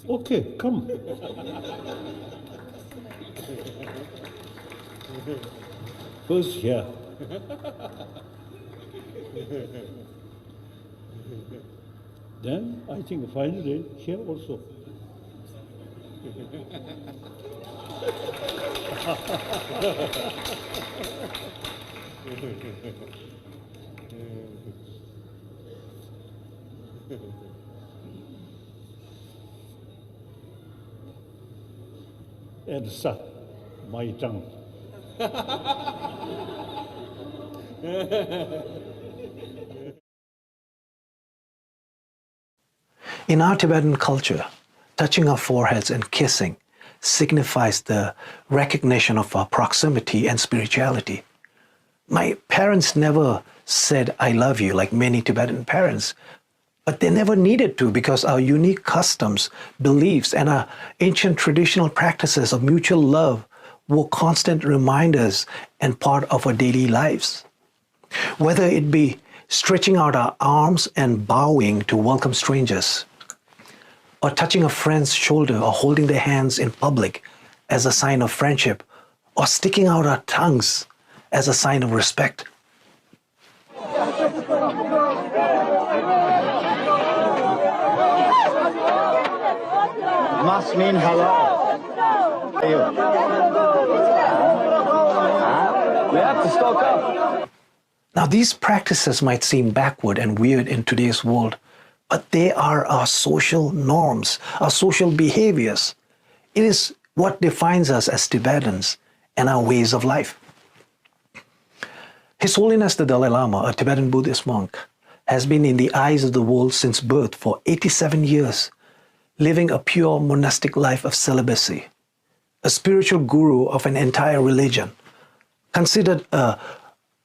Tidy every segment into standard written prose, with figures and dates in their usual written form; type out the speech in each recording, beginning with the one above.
Okay, come. First here. Then I think finally here also. And suck my tongue. In our Tibetan culture, touching our foreheads and kissing signifies the recognition of our proximity and spirituality. My parents never said, I love you, like many Tibetan parents, but they never needed to because our unique customs, beliefs, and our ancient traditional practices of mutual love were constant reminders and part of our daily lives. Whether it be stretching out our arms and bowing to welcome strangers, or touching a friend's shoulder or holding their hands in public as a sign of friendship, or sticking out our tongues as a sign of respect. Must mean hello. You. We have to stock up. Now, these practices might seem backward and weird in today's world, but they are our social norms, our social behaviors. It is what defines us as Tibetans and our ways of life. His Holiness the Dalai Lama, a Tibetan Buddhist monk, has been in the eyes of the world since birth for 87 years, living a pure monastic life of celibacy, a spiritual guru of an entire religion, considered a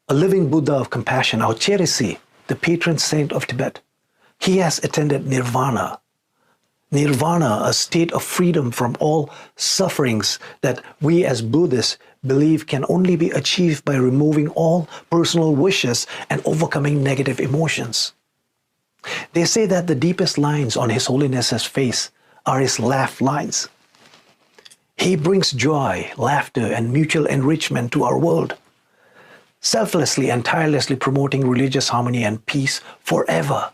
living Buddha of compassion, our Cherisi, the patron saint of Tibet. He has attended nirvana. Nirvana, a state of freedom from all sufferings that we as Buddhists believe can only be achieved by removing all personal wishes and overcoming negative emotions. They say that the deepest lines on His Holiness's face are his laugh lines. He brings joy, laughter, and mutual enrichment to our world, selflessly and tirelessly promoting religious harmony and peace forever.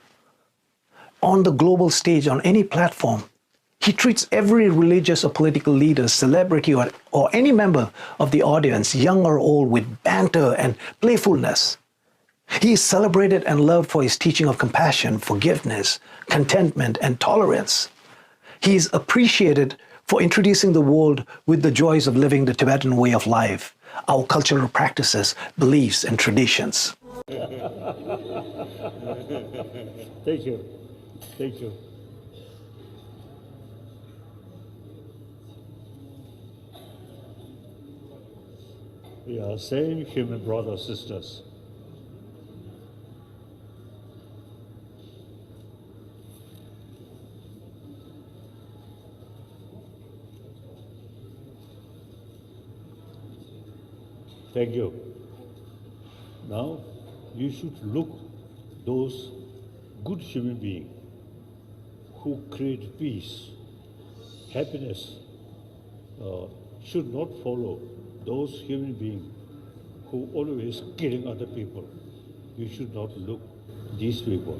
On the global stage, on any platform, he treats every religious or political leader, celebrity, or any member of the audience, young or old, with banter and playfulness. He is celebrated and loved for his teaching of compassion, forgiveness, contentment, and tolerance. He is appreciated for introducing the world with the joys of living the Tibetan way of life, our cultural practices, beliefs, and traditions. Thank you. Thank you. We are same human brothers, sisters. Thank you. Now, you should look those good human beings who create peace, happiness, should not follow those human beings who always killing other people. You should not look these people.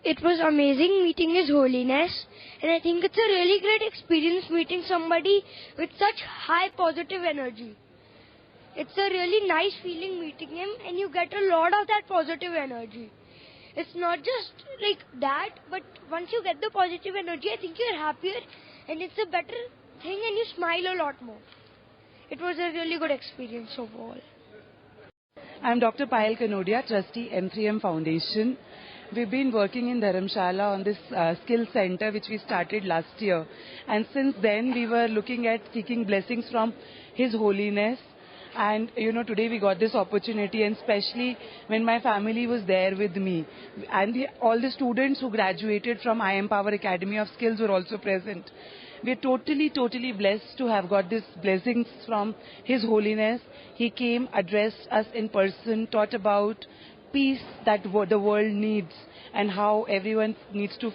It was amazing meeting His Holiness, and I think it's a really great experience meeting somebody with such high positive energy. It's a really nice feeling meeting him, and you get a lot of that positive energy. It's not just like that, but once you get the positive energy, I think you're happier, and it's a better thing, and you smile a lot more. It was a really good experience overall. I'm Dr. Payal Kanodia, Trustee M3M Foundation. We've been working in Dharamshala on this skill center which we started last year, and since then we were looking at seeking blessings from His Holiness. And today we got this opportunity, and especially when my family was there with me, and all the students who graduated from I Am Power Academy of Skills were also present. We're totally blessed to have got these blessings from His Holiness. He came, addressed us in person, taught about peace that the world needs and how everyone needs to